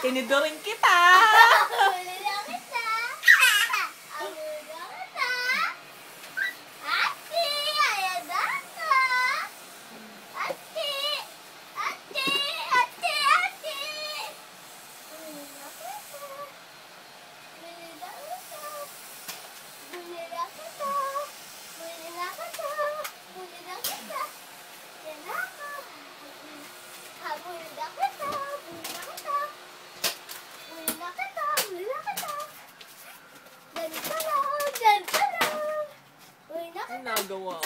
Tinidurin kita. Huli na kita. Huli na kita. Ate, ayan ako. Ate. Ate. Ate. Ate. Huli na kita. Huli na kita. Huli na kita. Huli na kita. Huli na kita. Yan ako. Huli na kita. Huli na kita. Huli na kita. Huli na kita. Ganito lang. Ganito lang. Huli na Ano kita. nagawa